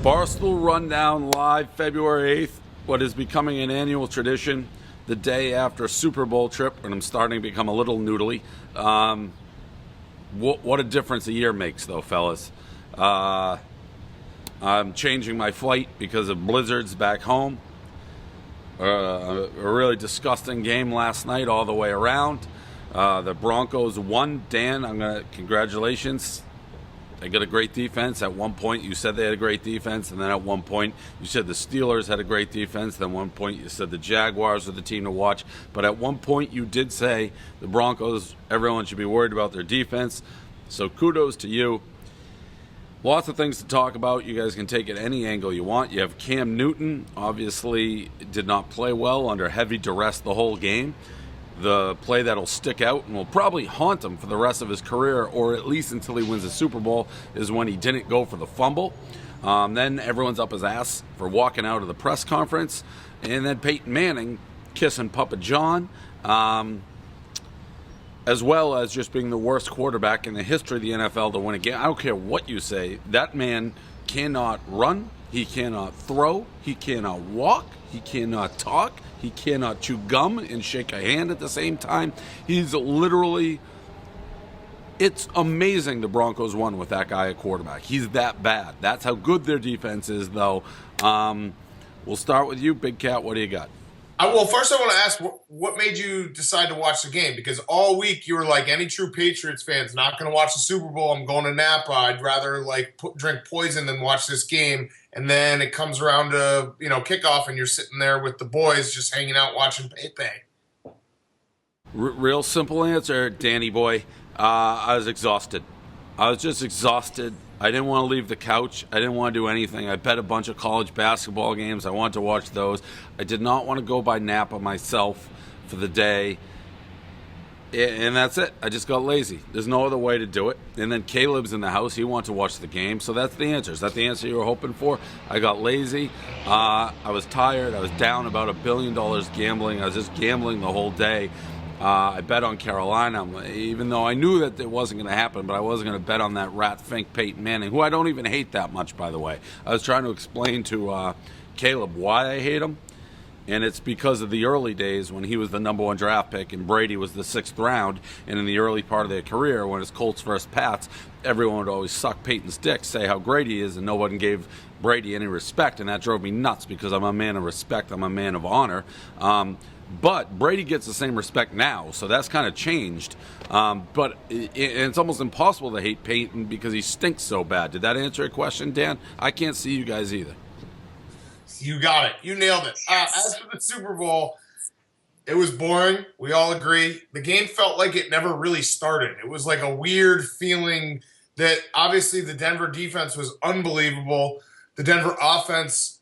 Barstool Rundown live February 8th, what is becoming an annual tradition, the day after a Super Bowl trip, and I'm starting to become a little noodly. What a difference a year makes, though, fellas. I'm changing my flight because of blizzards back home. A really disgusting game last night all the way around. The Broncos won. Dan, congratulations. They got a great defense. At one point, you said they had a great defense, and then at one point, you said the Steelers had a great defense. Then at one point, you said the Jaguars were the team to watch. But at one point, you did say the Broncos, everyone should be worried about their defense. So kudos to you. Lots of things to talk about. You guys can take it any angle you want. You have Cam Newton, obviously did not play well under heavy duress the whole game. The play that'll stick out and will probably haunt him for the rest of his career, or at least until he wins the Super Bowl, is when he didn't go for the fumble. Then everyone's up his ass for walking out of the press conference. And then Peyton Manning kissing Papa John, as well as just being the worst quarterback in the history of the NFL to win a game. I don't care what you say. That man cannot run. He cannot throw. He cannot walk. He cannot talk. He cannot chew gum and shake a hand at the same time. He's literally... It's amazing the Broncos won with that guy at quarterback. He's that bad. That's how good their defense is, though. We'll start with you, Big Cat. What do you got? Well, first I want to ask, what made you decide to watch the game? Because all week you were like, any true Patriots fans, not going to watch the Super Bowl. I'm going to Napa. I'd rather drink poison than watch this game. And then it comes around to kickoff, and you're sitting there with the boys just hanging out watching Pepe. Real simple answer, Danny boy. I was exhausted. I was just exhausted. I didn't want to leave the couch. I didn't want to do anything. I bet a bunch of college basketball games. I wanted to watch those. I did not want to go by Napa myself for the day. And that's it. I just got lazy. There's no other way to do it. And then Caleb's in the house. He wanted to watch the game. So that's the answer. Is that the answer you were hoping for? I got lazy. I was tired. I was down about $1 billion gambling. I was just gambling the whole day. I bet on Carolina, even though I knew that it wasn't going to happen, but I wasn't going to bet on that rat fink Peyton Manning, who I don't even hate that much, by the way. I was trying to explain to Caleb why I hate him, and it's because of the early days when he was the number one draft pick and Brady was the 6th round, and in the early part of their career, when it's Colts versus Pats, everyone would always suck Peyton's dick, say how great he is, and no one gave Brady any respect, and that drove me nuts because I'm a man of respect, I'm a man of honor. But Brady gets the same respect now, so that's kind of changed. But it's almost impossible to hate Peyton because he stinks so bad. Did that answer your question, Dan? I can't see you guys either. You got it. You nailed it. As for the Super Bowl, it was boring. We all agree. The game felt like it never really started. It was like a weird feeling that obviously the Denver defense was unbelievable. The Denver offense...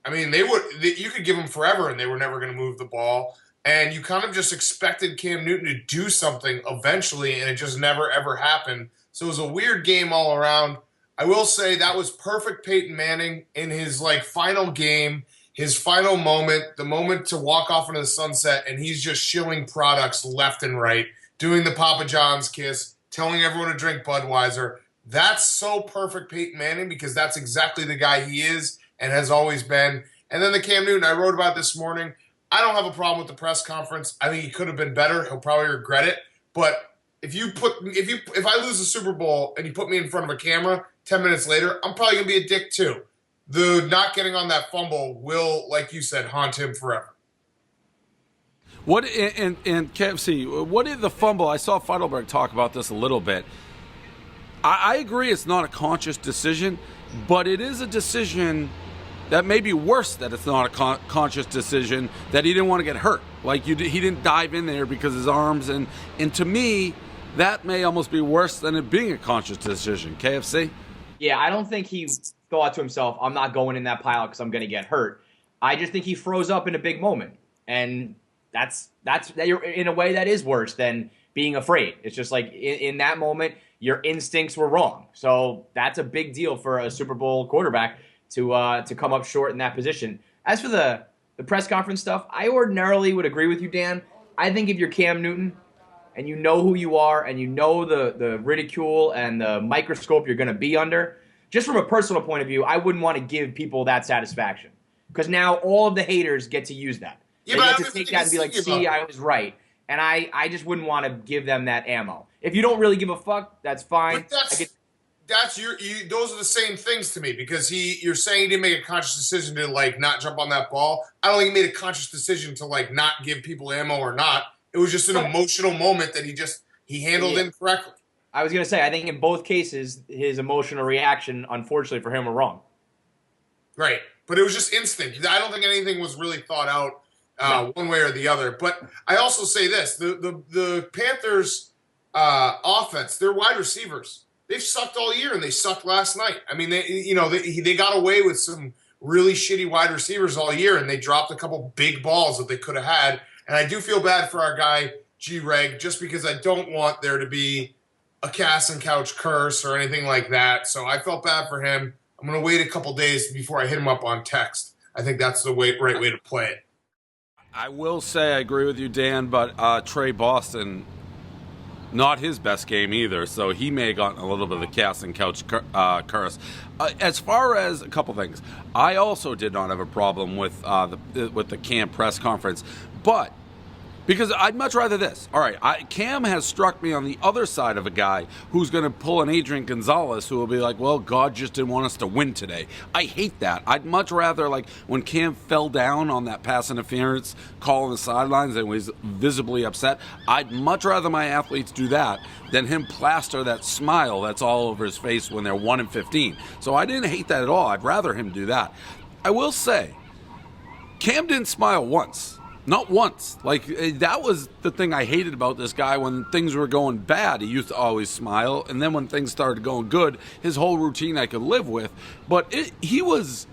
you could give them forever and they were never going to move the ball. And you kind of just expected Cam Newton to do something eventually, and it just never, ever happened. So it was a weird game all around. I will say that was perfect Peyton Manning in his final game, his final moment, the moment to walk off into the sunset, and he's just shilling products left and right, doing the Papa John's kiss, telling everyone to drink Budweiser. That's so perfect Peyton Manning because that's exactly the guy he is and has always been. And then the Cam Newton I wrote about this morning, I don't have a problem with the press conference. I think he could have been better. He'll probably regret it. But if I lose the Super Bowl and you put me in front of a camera 10 minutes later, I'm probably going to be a dick too. The not getting on that fumble will, like you said, haunt him forever. What and KFC, what did the fumble? I saw Feitelberg talk about this a little bit. I agree it's not a conscious decision, but it is a decision that may be worse that it's not a conscious decision, that he didn't want to get hurt. He didn't dive in there because his arms, and to me, that may almost be worse than it being a conscious decision. KFC? Yeah, I don't think he thought to himself, I'm not going in that pile because I'm going to get hurt. I just think he froze up in a big moment. And that's in a way that is worse than being afraid. It's just like in that moment, your instincts were wrong. So that's a big deal for a Super Bowl quarterback to come up short in that position. As for the press conference stuff, I ordinarily would agree with you, Dan. I think if you're Cam Newton and you know who you are and you know the ridicule and the microscope you're going to be under, just from a personal point of view, I wouldn't want to give people that satisfaction because now all of the haters get to use that. Yeah, They but get to take that and be like, see, I was right. And I just wouldn't want to give them that ammo. If you don't really give a fuck, that's fine. But that's those are the same things to me because you're saying he didn't make a conscious decision to like not jump on that ball. I don't think he made a conscious decision to like not give people ammo or not. It was just an emotional moment that he handled incorrectly. I was gonna say, I think in both cases, his emotional reaction, unfortunately for him, were wrong. Right, but it was just instinct. I don't think anything was really thought out one way or the other. But I also say this: the Panthers' offense, their wide receivers, they've sucked all year, and they sucked last night. I mean, they got away with some really shitty wide receivers all year, and they dropped a couple big balls that they could have had. And I do feel bad for our guy G-Reg, just because I don't want there to be a cast and couch curse or anything like that. So I felt bad for him. I'm going to wait a couple days before I hit him up on text. I think that's the right way to play it. I will say I agree with you, Dan, but Trey Boston, not his best game either, so he may have gotten a little bit of the cast and couch curse. As far as a couple things, I also did not have a problem with the Cam press conference, but because I'd much rather this. All right, Cam has struck me on the other side of a guy who's going to pull an Adrian Gonzalez who will be like, well, God just didn't want us to win today. I hate that. I'd much rather, like, when Cam fell down on that pass interference call on the sidelines and was visibly upset, I'd much rather my athletes do that than him plaster that smile that's all over his face when they're 1-15. So I didn't hate that at all. I'd rather him do that. I will say, Cam didn't smile once. Not once. Like, that was the thing I hated about this guy. When things were going bad, he used to always smile. And then when things started going good, his whole routine I could live with. But he was,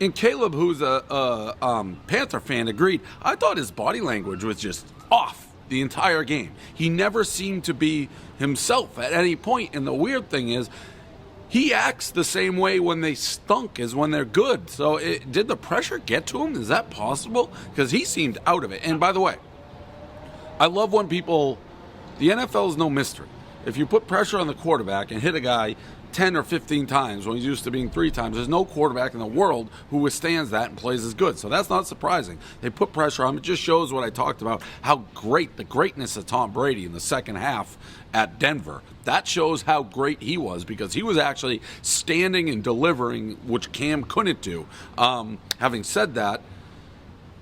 and Caleb, who's a Panther fan, agreed, I thought his body language was just off the entire game. He never seemed to be himself at any point. And the weird thing is, he acts the same way when they stunk as when they're good. So did the pressure get to him? Is that possible? Because he seemed out of it. And by the way, I love when the NFL is no mystery. If you put pressure on the quarterback and hit a guy 10 or 15 times when he's used to being 3 times, there's no quarterback in the world who withstands that and plays as good. So that's not surprising. They put pressure on him. It just shows what I talked about, how great the greatness of Tom Brady in the second half at Denver. That shows how great he was because he was actually standing and delivering, which Cam couldn't do. Having said that,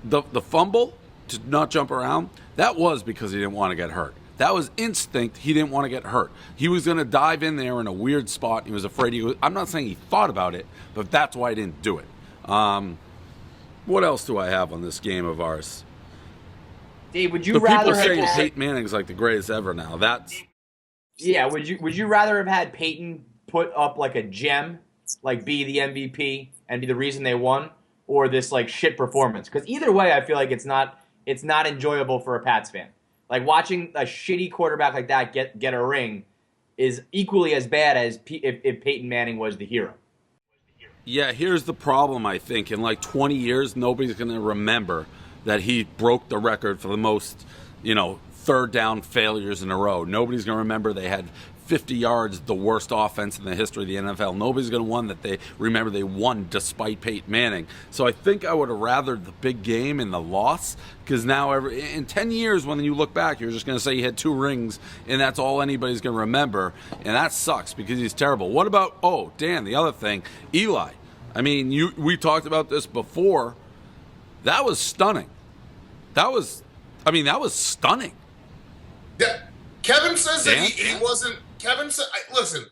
the fumble to not jump around, that was because he didn't want to get hurt. That was instinct. He didn't want to get hurt. He was going to dive in there in a weird spot. He was afraid. I'm not saying he thought about it, but that's why he didn't do it. What else do I have on this game of ours? Dave, would you rather people saying have Peyton Manning's like the greatest ever now? Would you rather have had Peyton put up like a gem, like be the MVP and be the reason they won, or this like shit performance? Because either way, I feel like it's not enjoyable for a Pats fan. Like, watching a shitty quarterback like that get a ring is equally as bad as if Peyton Manning was the hero. Yeah, here's the problem, I think. In like 20 years, nobody's going to remember that he broke the record for the most, third down failures in a row. Nobody's going to remember they had 50 yards, the worst offense in the history of the NFL. Nobody's going to remember they won despite Peyton Manning. So I think I would have rathered the big game and the loss, because now in 10 years when you look back, you're just going to say he had 2 rings, and that's all anybody's going to remember, and that sucks because he's terrible. What about, Dan, the other thing, Eli. I mean, we talked about this before. That was stunning. That was stunning. Yeah. Kevin says that he wasn't. Kevin said, listen,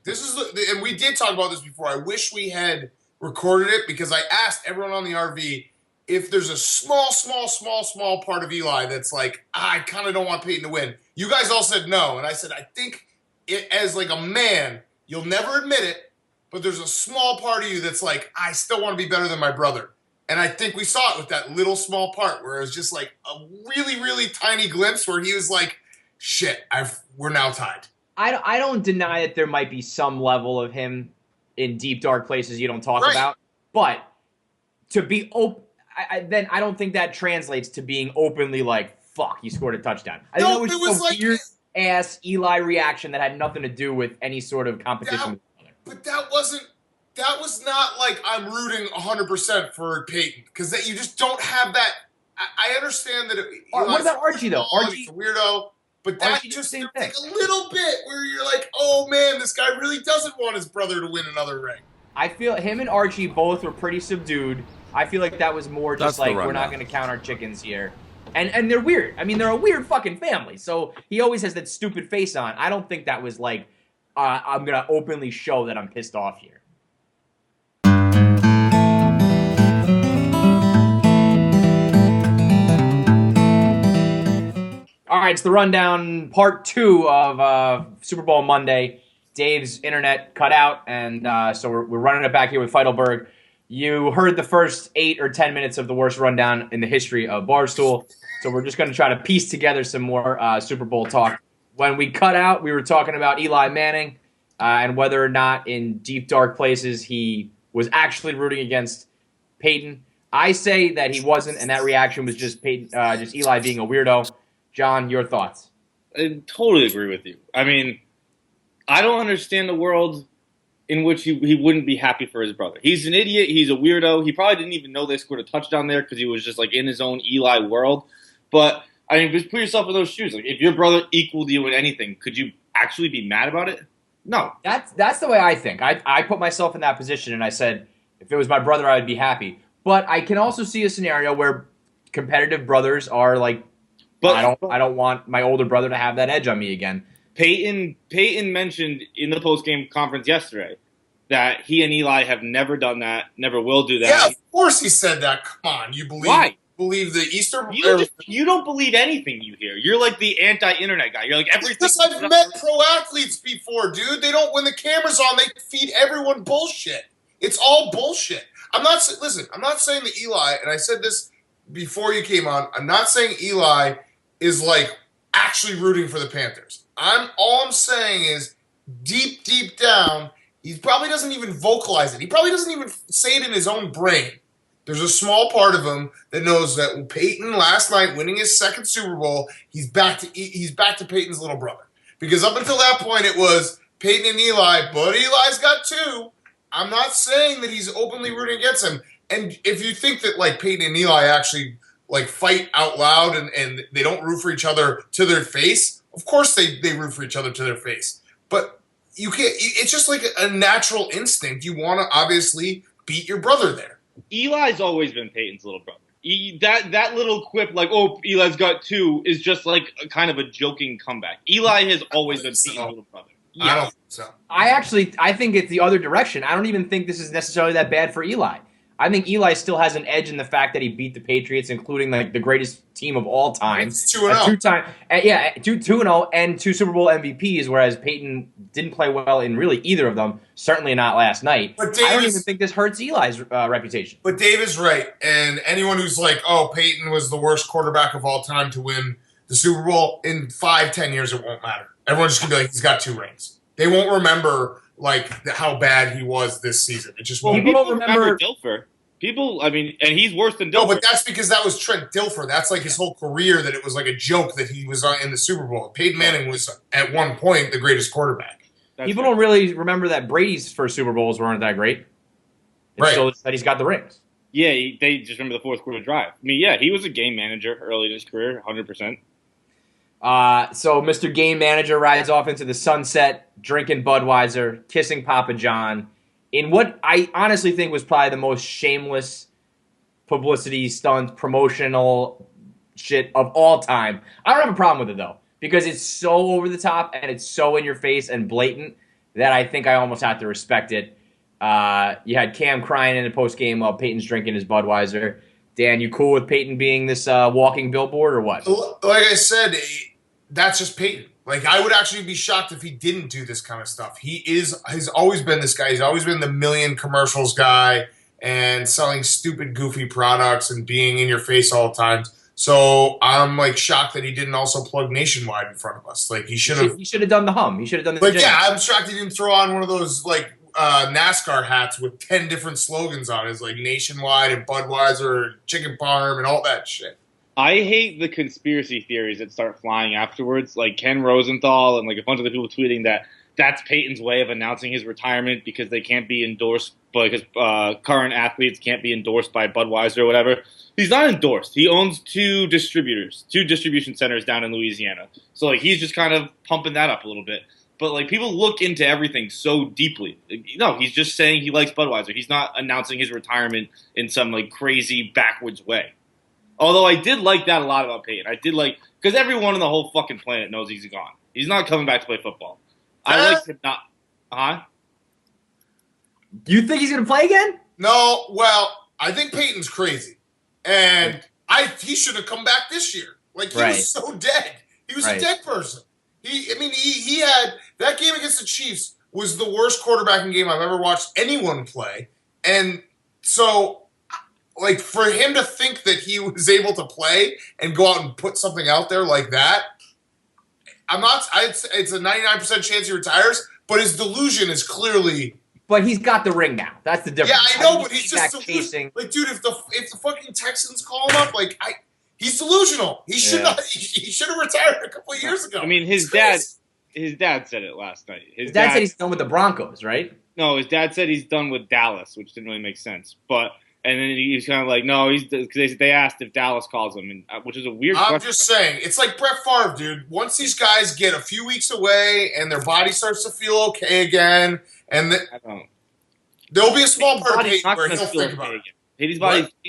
and we did talk about this before. I wish we had recorded it because I asked everyone on the RV if there's a small part of Eli that's like, I kind of don't want Peyton to win. You guys all said no. And I said, I think as like a man, you'll never admit it, but there's a small part of you that's like, I still want to be better than my brother. And I think we saw it with that little small part where it was just like a really, really tiny glimpse where he was like, shit, we're now tied. I don't deny that there might be some level of him in deep, dark places you don't talk about. But to be open, then I don't think that translates to being openly like, fuck, he scored a touchdown. I think it was like weird-ass Eli reaction that had nothing to do with any sort of competition. But that wasn't that was not like I'm rooting 100% for Peyton because you just don't have that. I understand that. What about Archie though? He's a weirdo, but that Archie just did the there's same like a little bit where you're like, oh man, this guy really doesn't want his brother to win another ring. I feel him and Archie both were pretty subdued. I feel like that was more just That's the like we're not rundown. going to count our chickens here. And they're weird. I mean, they're a weird fucking family. So he always has that stupid face on. I don't think that was like I'm going to openly show that I'm pissed off here. All right, it's the rundown part 2 of Super Bowl Monday. Dave's internet cut out, and so we're running it back here with Feitelberg. You heard the first 8 or 10 minutes of the worst rundown in the history of Barstool, so we're just going to try to piece together some more Super Bowl talk. When we cut out, we were talking about Eli Manning and whether or not in deep, dark places he was actually rooting against Peyton. I say that he wasn't, and that reaction was just Peyton, just Eli being a weirdo. John, your thoughts? I totally agree with you. I mean, I don't understand the world in which he wouldn't be happy for his brother. He's an idiot. He's a weirdo. He probably didn't even know they scored a touchdown there because he was just like in his own Eli world. But I mean, just put yourself in those shoes. Like, if your brother equaled you in anything, could you actually be mad about it? No. That's the way I think. I put myself in that position and I said, if it was my brother, I would be happy. But I can also see a scenario where competitive brothers are like, I don't want my older brother to have that edge on me again. Peyton mentioned in the post-game conference yesterday that he and Eli have never done that, never will do that. Yeah, of course he said that. Come on, you believe? Why? Believe the Easter? You don't believe anything you hear. You're like the anti-internet guy. You're like everything. Because I've met pro athletes before, dude. They don't. When the camera's on, they feed everyone bullshit. It's all bullshit. I'm not saying that Eli, and I said this before you came on. I'm not saying Eli is like actually rooting for the Panthers. All I'm saying is deep down, he probably doesn't even vocalize it. He probably doesn't even say it in his own brain. There's a small part of him that knows that Peyton last night winning his second Super Bowl, he's back to Peyton's little brother. Because up until that point, it was Peyton and Eli, but Eli's got 2. I'm not saying that he's openly rooting against him. And if you think that like Peyton and Eli actually like fight out loud and they don't root for each other to their face, of course they root for each other to their face. But you can't. It's just like a natural instinct. You want to obviously beat your brother there. Eli's always been Peyton's little brother. That little quip like, oh, Eli's got 2 is just like a kind of a joking comeback. Eli has always been Peyton's little brother. I don't think so. I think it's the other direction. I don't even think this is necessarily that bad for Eli. I think Eli still has an edge in the fact that he beat the Patriots, including like the greatest team of all time. It's 2-0. 2-0 and 2 Super Bowl MVPs, whereas Peyton didn't play well in really either of them, certainly not last night. But I don't even think this hurts Eli's reputation. But Dave is right, and anyone who's like, oh, Peyton was the worst quarterback of all time to win the Super Bowl, in 5-10 years it won't matter. Everyone's just going to be like, he's got 2 rings. They won't remember like how bad he was this season. It just won't. People don't remember Dilfer. People, I mean, and he's worse than Dilfer. No, but that's because that was Trent Dilfer. That's like his whole career, that it was like a joke that he was in the Super Bowl. Peyton Manning was, at one point, the greatest quarterback. People don't really remember that Brady's first Super Bowls weren't that great. It's still that he's got the rings. Yeah, they just remember the fourth quarter drive. I mean, yeah, he was a game manager early in his career, 100%. So Mr. Game Manager rides off into the sunset, drinking Budweiser, kissing Papa John, in what I honestly think was probably the most shameless publicity stunt, promotional shit of all time. I don't have a problem with it, though, because it's so over the top and it's so in your face and blatant that I think I almost have to respect it. You had Cam crying in the post-game while Peyton's drinking his Budweiser. Dan, you cool with Peyton being this walking billboard or what? Like I said, that's just Peyton. Like, I would actually be shocked if he didn't do this kind of stuff. He's always been this guy. He's always been the million commercials guy and selling stupid, goofy products and being in your face all the time. So I'm like shocked that he didn't also plug Nationwide in front of us. Like, he should have. He should have done the hum. He should have done the. Like, yeah, I'm shocked he didn't throw on one of those like NASCAR hats with 10 different slogans on it, like Nationwide and Budweiser and Chicken Parm and all that shit. I hate the conspiracy theories that start flying afterwards, like Ken Rosenthal and like a bunch of the people tweeting that that's Peyton's way of announcing his retirement because they can't be endorsed, because current athletes can't be endorsed by Budweiser or whatever. He's not endorsed. He owns two distribution centers down in Louisiana. So like he's just kind of pumping that up a little bit. But like people look into everything so deeply. No, he's just saying he likes Budweiser. He's not announcing his retirement in some like crazy backwards way. Although I did like that a lot about Peyton. I did like because everyone on the whole fucking planet knows he's gone. He's not coming back to play football. I like him not. Huh? You think he's gonna play again? No. Well, I think Peyton's crazy, and he should have come back this year. Like he was so dead. He was a dead person. He had that game against the Chiefs was the worst quarterbacking game I've ever watched anyone play, and so like for him to think that he was able to play and go out and put something out there like that. It's a 99% chance he retires, but his delusion is clearly. But he's got the ring now. That's the difference. Yeah, I know, but he's just chasing. Like, dude, if the fucking Texans call him up, like, he's delusional. He should not. He should have retired a couple of years ago. I mean, his dad said it last night. His dad said he's done with the Broncos, right? No, his dad said he's done with Dallas, which didn't really make sense. And then he was kind of like, no, because they asked if Dallas calls him, which is a weird question. I'm just saying, it's like Brett Favre, dude. Once these guys get a few weeks away and their body starts to feel okay again, and there'll be a small part of Peyton where he'll think about it. Peyton's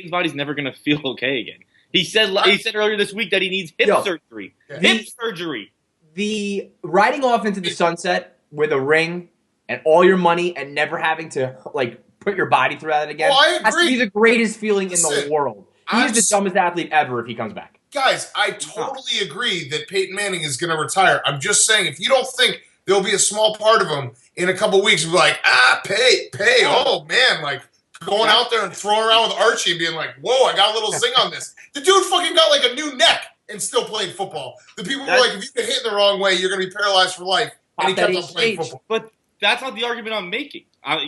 body's never going to feel okay again. He said earlier this week that he needs hip surgery. Yeah. Hip surgery. The riding off into the sunset with a ring and all your money and never having to like put your body through that again. Well, I agree. Has to be the greatest feeling in the world. He's the dumbest athlete ever if he comes back. Guys, I totally agree that Peyton Manning is going to retire. I'm just saying, if you don't think there'll be a small part of him in a couple weeks be like, pay, oh man, like going out there and throwing around with Archie and being like, whoa, I got a little zing on this. The dude fucking got like a new neck and still played football. The people were like, if you get hit in the wrong way, you're going to be paralyzed for life. And he kept on playing football. But that's not the argument I'm making. That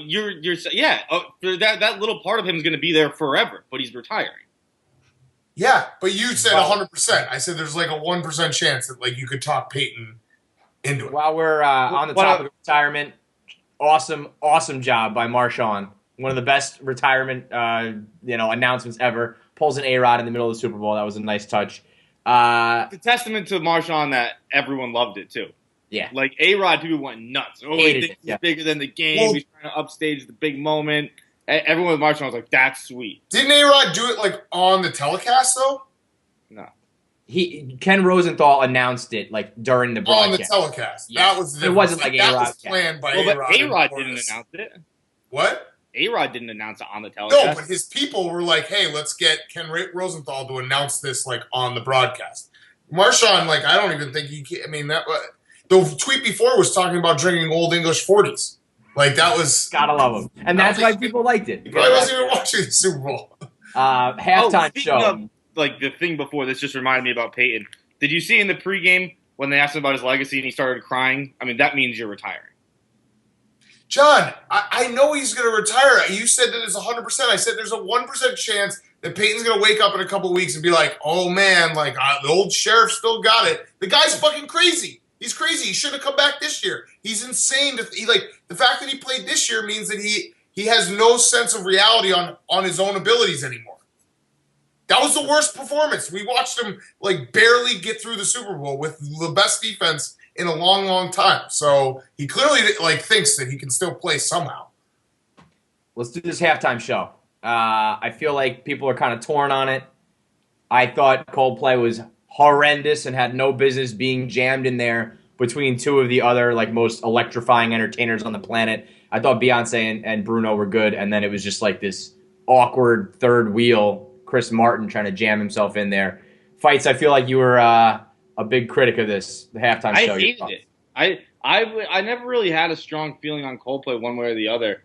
little part of him is going to be there forever, but he's retiring. Yeah, but you said 100%. I said there's like a 1% chance that like you could talk Peyton into it. While we're on the topic of retirement, awesome job by Marshawn. One of the best retirement announcements ever. Pulls an A-Rod in the middle of the Super Bowl. That was a nice touch. It's a testament to Marshawn that everyone loved it too. Yeah. Like A-Rod, people went nuts. Oh, he thinks he's bigger than the game. Well, he's trying to upstage the big moment. Everyone with Marshawn was like, that's sweet. Didn't A-Rod do it like on the telecast though? No. Ken Rosenthal announced it like during the broadcast. On the telecast. Yeah. That was the difference. It wasn't like A-Rod. That was planned by A-Rod. A-Rod. But A-Rod didn't announce it. What? A-Rod didn't announce it on the telecast. No, but his people were like, hey, let's get Ken Rosenthal to announce this like on the broadcast. Marshawn, like, I don't even think he can. I mean, the tweet before was talking about drinking Old English 40s. Like, that was... Gotta love him. And that's why people liked it. He probably wasn't even watching the Super Bowl. Halftime show. Of, like, the thing before, this just reminded me about Peyton. Did you see in the pregame when they asked him about his legacy and he started crying? I mean, that means you're retiring. John, I know he's going to retire. You said that it's 100%. I said there's a 1% chance that Peyton's going to wake up in a couple weeks and be like, oh, man, like, the old sheriff still got it. The guy's fucking crazy. He's crazy. He should have come back this year. He's insane. The fact that he played this year means that he has no sense of reality on his own abilities anymore. That was the worst performance. We watched him like barely get through the Super Bowl with the best defense in a long, long time. So he clearly like thinks that he can still play somehow. Let's do this halftime show. I feel like people are kind of torn on it. I thought Coldplay was horrendous and had no business being jammed in there between two of the other like most electrifying entertainers on the planet. I thought Beyonce and Bruno were good, and then it was just like this awkward third wheel Chris Martin trying to jam himself in there. Fights, I feel like you were a big critic of this, the halftime show. I hated it. I never really had a strong feeling on Coldplay one way or the other.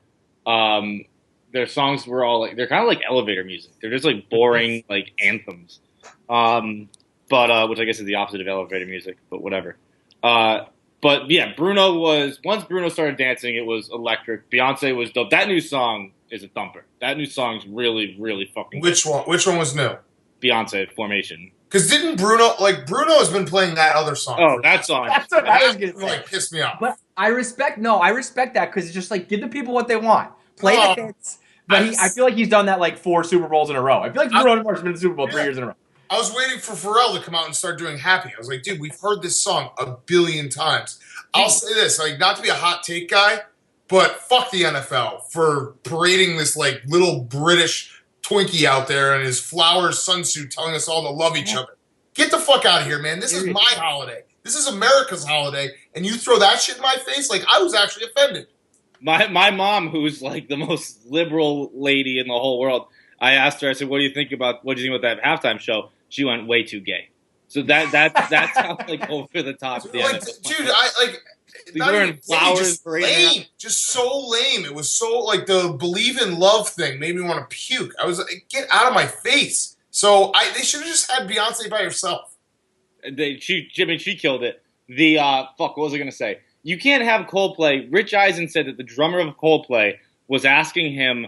Their songs were all like, they're kind of like elevator music. They're just like boring like anthems. But which I guess is the opposite of elevator music, but whatever. But yeah, once Bruno started dancing, it was electric. Beyonce was dope. That new song is a thumper. That new song's really, really fucking good. Which one was new? Beyonce, Formation. Because Bruno has been playing that other song. Oh, that song. That's what I was going to say. Like, pissed me off. But I respect that because it's just like give the people what they want. Play Oh, the hits. But I feel like he's done that like 4 Super Bowls in a row. I feel like Bruno Mar's been in the Super Bowl 3 years in a row. I was waiting for Pharrell to come out and start doing Happy. I was like, dude, we've heard this song a billion times. I'll say this, like, not to be a hot take guy, but fuck the NFL for parading this like little British Twinkie out there in his flowers sunsuit telling us all to love each other. Get the fuck out of here, man. This is my holiday. This is America's holiday, and you throw that shit in my face? Like, I was actually offended. My mom, who's like the most liberal lady in the whole world, I asked her, I said, what do you think about that halftime show? She went, way too gay. So that's how like over the top. Dude, I He's wearing flowers, just lame, just so lame. It was so like the believe in love thing made me want to puke. I was like, get out of my face. So they should have just had Beyonce by herself. She killed it. What was I gonna say? You can't have Coldplay. Rich Eisen said that the drummer of Coldplay was asking him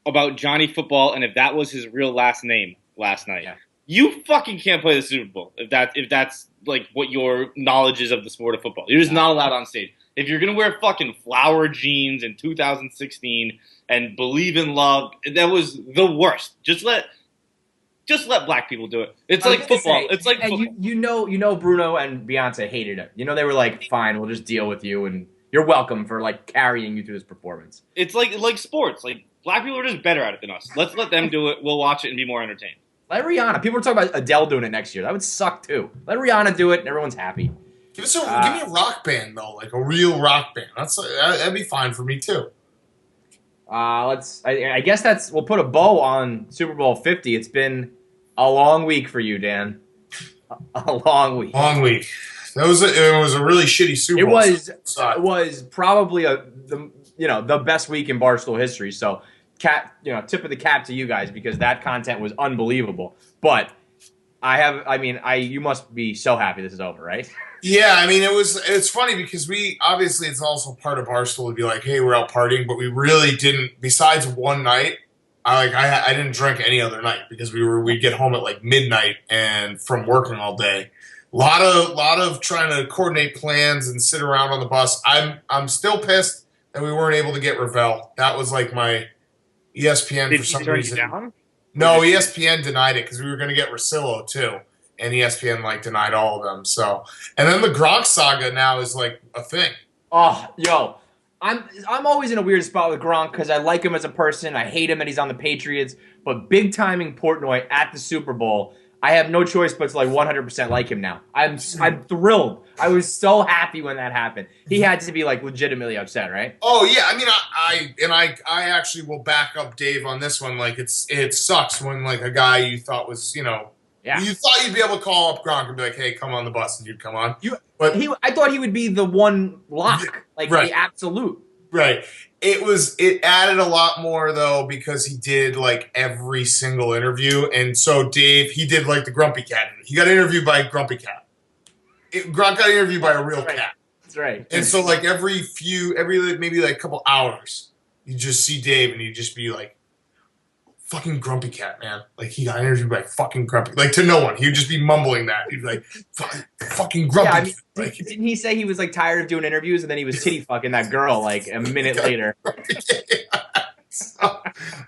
about Johnny Football and if that was his real last name last night. Yeah. You fucking can't play the Super Bowl if that's like what your knowledge is of the sport of football. You're just not allowed on stage. If you're gonna wear fucking flower jeans in 2016 and believe in love, that was the worst. Just let black people do it. It's like football. It's like football. You know Bruno and Beyonce hated it. You know they were like, fine, we'll just deal with you and you're welcome for like carrying you through this performance. It's like sports. Like black people are just better at it than us. Let's let them do it. We'll watch it and be more entertained. Let Rihanna. People are talking about Adele doing it next year. That would suck too. Let Rihanna do it and everyone's happy. Give me a rock band though, like a real rock band. That'd be fine for me too. I guess we'll put a bow on Super Bowl 50. It's been a long week for you, Dan. A long week. Long week. It was a really shitty Super Bowl. It was probably the best week in Barstool history. So tip of the cap to you guys because that content was unbelievable. But you must be so happy this is over, right? Yeah, I mean, it's funny because obviously it's also part of Barstool to be like, hey, we're out partying, but we really didn't, besides one night, I didn't drink any other night because we'd get home at like midnight and from working all day. Lot of trying to coordinate plans and sit around on the bus. I'm still pissed that we weren't able to get Ravel. That was like my ESPN for some reason. No, ESPN denied it because we were going to get Rosillo too. And ESPN denied all of them. So, and then the Gronk saga now is like a thing. Oh, yo, I'm always in a weird spot with Gronk because I like him as a person. I hate him that he's on the Patriots. But big timing Portnoy at the Super Bowl, I have no choice but to 100% like him now. I'm thrilled. I was so happy when that happened. He had to be legitimately upset, right? Oh yeah, I mean, I actually will back up Dave on this one. It sucks when a guy you thought was Yeah. You thought you'd be able to call up Gronk and be like, hey, come on the bus, and you'd come on. I thought he would be the one lock, the absolute. Right. It added a lot more, though, because he did, every single interview. And so Dave, he did, the Grumpy Cat. He got interviewed by Grumpy Cat. Gronk got interviewed by a real cat. That's right. And so, every maybe a couple hours, you just see Dave, and he'd just be like, fucking Grumpy Cat, man. He got interviewed by fucking Grumpy. To no one. He would just be mumbling that. He'd be like, fucking Grumpy Cat. Didn't he say he was tired of doing interviews and then he was titty fucking that girl a minute later? But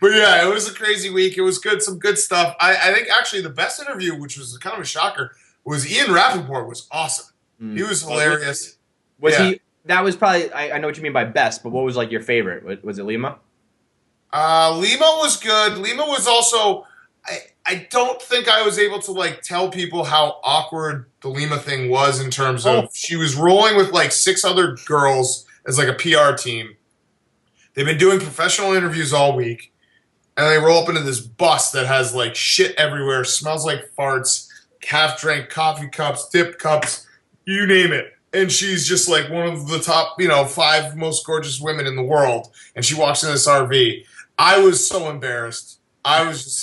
yeah, it was a crazy week. It was good, some good stuff. I think actually the best interview, which was kind of a shocker, was Ian Rappaport was awesome. He was hilarious. He? That was probably, I know what you mean by best, but what was your favorite? Was it Lima? Lima was good. Lima was also, I don't think I was able to tell people how awkward the Lima thing was in terms of she was rolling with 6 other girls as a PR team. They've been doing professional interviews all week, and they roll up into this bus that has shit everywhere, smells like farts, half-drank coffee cups, dip cups, you name it. And she's just one of the top, 5 most gorgeous women in the world, and she walks in this RV. I was so embarrassed. I was just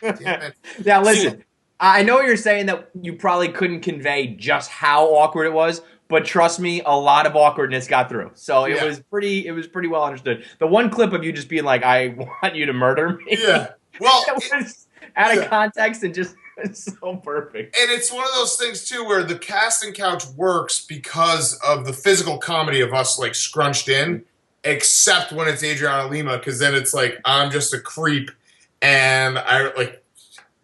damn it. Now, listen, I know you're saying that you probably couldn't convey just how awkward it was, but trust me, a lot of awkwardness got through. So it was pretty well understood. The one clip of you just being I want you to murder me. Yeah. Well, it was out of context and just It's so perfect. And it's one of those things too where the casting couch works because of the physical comedy of us like scrunched in, except when it's Adriana Lima, because then it's like I'm just a creep, and I like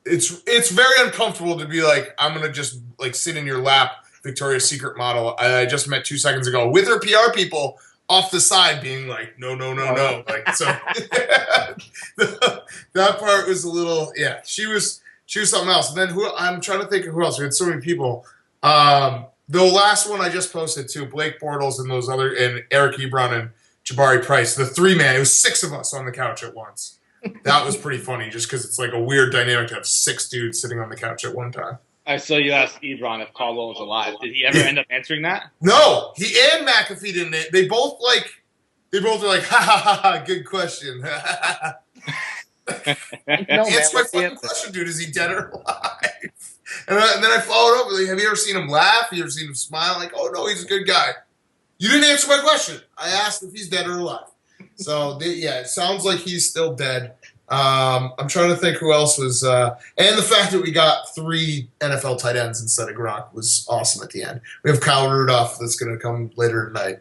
it's very uncomfortable to be like I'm gonna just like sit in your lap, Victoria's Secret model I just met 2 seconds ago with her PR people off the side being like no, like so. That part was a little She was something else. And then I'm trying to think of who else. We had so many people. The last one I just posted too, Blake Bortles and Eric Ebron and Jabari Price, the 3-man. It was 6 of us on the couch at once. That was pretty funny, just because it's like a weird dynamic to have 6 dudes sitting on the couch at one time. I saw you ask Ebron if Caldwell was alive. Did he ever end up answering that? No, he and McAfee didn't. They both were like, ha ha ha ha, good question. Answer my fucking question, dude. Is he dead or alive? And then I followed up with like, have you ever seen him laugh? Have you ever seen him smile? Like, oh no, he's a good guy. You didn't answer my question. I asked if he's dead or alive. So it sounds like he's still dead. I'm trying to think who else was, and the fact that we got 3 NFL tight ends instead of Gronk was awesome at the end. We have Kyle Rudolph that's going to come later tonight.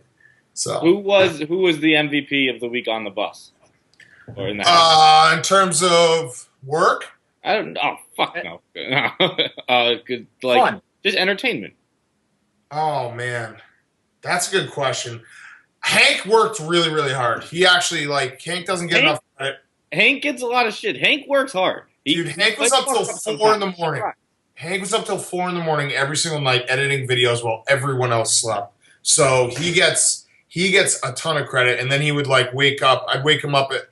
So who was the MVP of the week on the bus? Or in that in terms of work, I don't. Oh fuck no. Good, Fun. Just entertainment. Oh man, that's a good question. Hank worked really, really hard. He actually Hank doesn't get enough credit. Hank gets a lot of shit. Hank works hard. Hank was up till 4 in the morning. Hank was up till 4 in the morning every single night editing videos while everyone else slept. So he gets a ton of credit, and then he would wake up. I'd wake him up at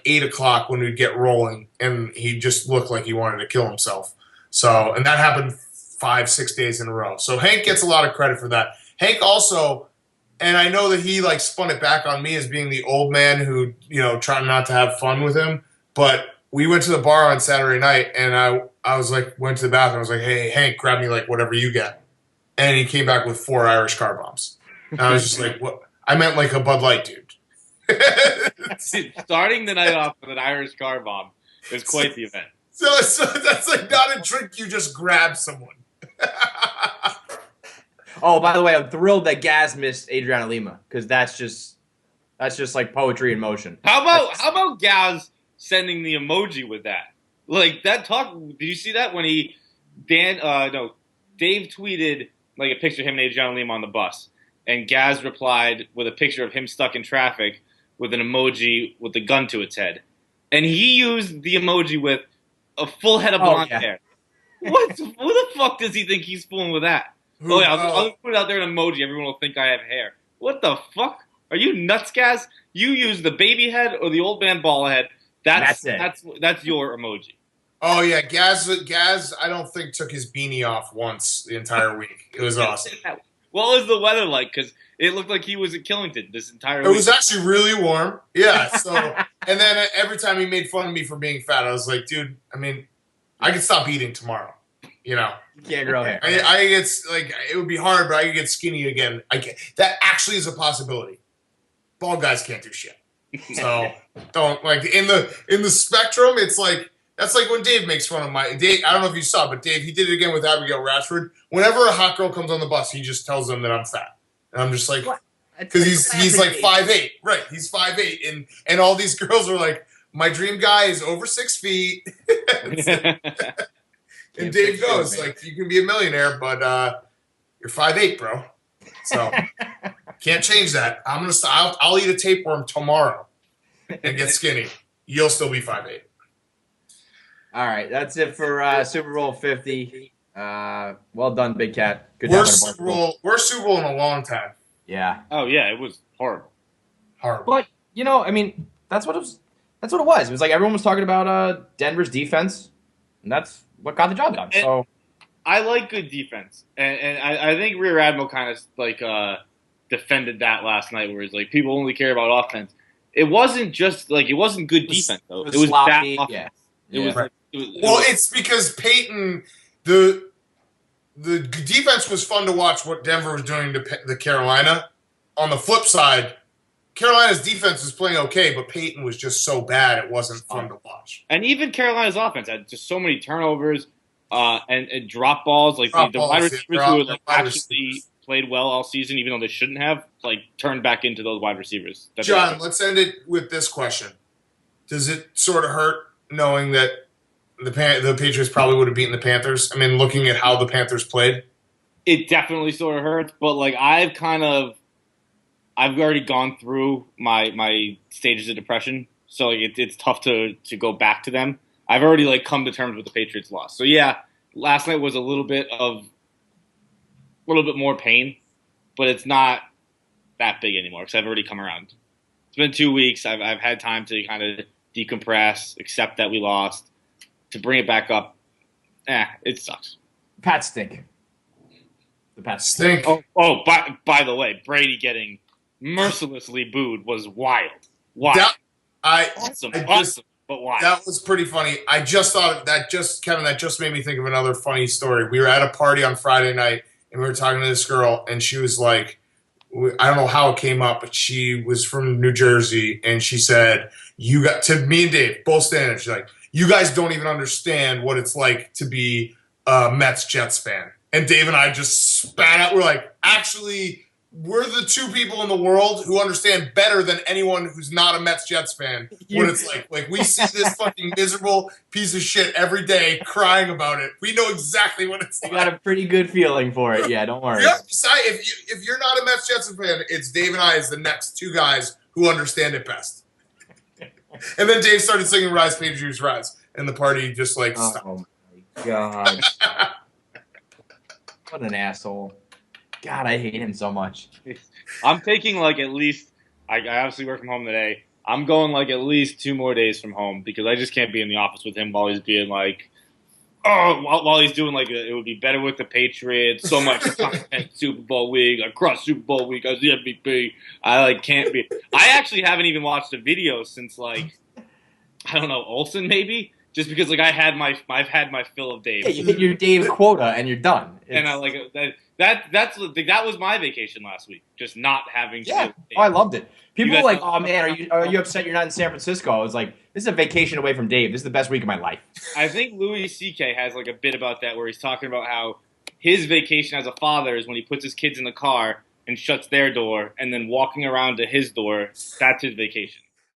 8 o'clock when we'd get rolling, and he just looked like he wanted to kill himself. So, and that happened 5-6 days in a row. So Hank gets a lot of credit for that. Hank also, and I know that he spun it back on me as being the old man who, trying not to have fun with him. But we went to the bar on Saturday night, and I was went to the bathroom. I was like, hey, Hank, grab me whatever you get. And he came back with 4 Irish car bombs. And I was just like, what? I meant a Bud Light, dude. Starting the night off with an Irish car bomb is quite the event. So that's not a drink you just grab someone. Oh, by the way, I'm thrilled that Gaz missed Adriana Lima, because that's just poetry in motion. How about Gaz sending the emoji with that? That talk. Did you see that when Dave tweeted a picture of him and Adriana Lima on the bus, and Gaz replied with a picture of him stuck in traffic with an emoji with a gun to its head, and he used the emoji with a full head of blonde hair. What? Who the fuck does he think he's fooling with that? I'll put it out there in emoji. Everyone will think I have hair. What the fuck? Are you nuts, Gaz? You use the baby head or the old man ball head. That's your emoji. Oh yeah, Gaz. I don't think took his beanie off once the entire week. It was awesome. What was the weather like? Because it looked like he was at Killington this entire week. It was actually really warm. Yeah. So, and then every time he made fun of me for being fat, I was like, dude, I could stop eating tomorrow. You can't grow hair. I get it would be hard, but I could get skinny again. That actually is a possibility. Bald guys can't do shit. So don't in the spectrum. It's that's like when Dave makes fun of Dave. I don't know if you saw, but Dave, he did it again with Abigail Rashford. Whenever a hot girl comes on the bus, he just tells them that I'm fat, and I'm just because he's 5'8", right? He's 5'8", and all these girls are like, my dream guy is over 6 feet. And Dave goes you can be a millionaire, but you're 5'8", bro. So can't change that. I'll eat a tapeworm tomorrow and get skinny. You'll still be 5'8". All right, that's it for Super Bowl 50. Well done, Big Cat. Good Worst job. Worst Super Bowl in a long time. Yeah. Oh yeah, it was horrible. Horrible. But that's what it was. That's what it was. It was everyone was talking about Denver's defense, and that's what got the job done. So I like good defense, and I think Rear Admiral kind of defended that last night, where it's people only care about offense. It wasn't just it wasn't good defense though. It was sloppy. bad offense. Yeah. It's because Peyton, the defense was fun to watch what Denver was doing to the Carolina. On the flip side, Carolina's defense was playing okay, but Peyton was just so bad it wasn't fun to watch. And even Carolina's offense had just so many turnovers. and drop balls. Like Drop the wide balls, yeah, receivers who like wide actually receivers. played well all season, even though they shouldn't have, like turned back into those wide receivers. John, let's end it with this question. Does it sort of hurt knowing that the Patriots probably would have beaten the Panthers? I mean, looking at how the Panthers played. It definitely sort of hurts, but like I've already gone through my stages of depression, so like it's tough to go back to them. I've already like come to terms with the Patriots loss. So yeah, last night was a little bit more pain, but it's not that big anymore because I've already come around. It's been 2 weeks. I've had time to kind of decompress, accept that we lost, to bring it back up. It sucks. Pats stink. The Pats Stink. By the way, Brady getting mercilessly booed was wild. That, Awesome, just, but wild. That was pretty funny. I just thought that Kevin, that just made me think of another funny story. We were at a party on Friday night, and we were talking to this girl, and she was like, I don't know how it came up, but she was from New Jersey, and she said, "You got to me and Dave both standing there. She's like, you guys don't even understand what it's like to be a Mets Jets fan." And Dave and I just spat out. We're like, actually, we're the two people in the world who understand better than anyone who's not a Mets Jets fan what it's like. Like, we see this fucking miserable piece of shit every day crying about it. We know exactly what it's like. You got a pretty good feeling for it. Yeah, don't worry. Yeah, if you're not a Mets Jets fan, it's Dave and I as the next two guys who understand it best. And then Dave started singing Rise, Patriots Rise. And the party just like stopped. Oh my God. What an asshole. God, I hate him so much. I'm taking like at least, I obviously work from home today. I'm going like at least 2 more days from home because I just can't be in the office with him while he's being like, while he's doing like, it would be better with the Patriots, so much content, Super Bowl week, I crossed Super Bowl week, I was the MVP. I like can't be. I actually haven't even watched a video since like, I don't know, Olsen maybe? Just because like I've had my fill of Dave. Yeah, you hit your Dave quota and you're done. And I like that was my vacation last week, just not having. Yeah, I loved it. People were like, "Oh man, are you upset you're not in San Francisco?" I was like, "This is a vacation away from Dave. This is the best week of my life." I think Louis C.K. has like a bit about that where he's talking about how his vacation as a father is when he puts his kids in the car and shuts their door, and then walking around to his door. That's his vacation.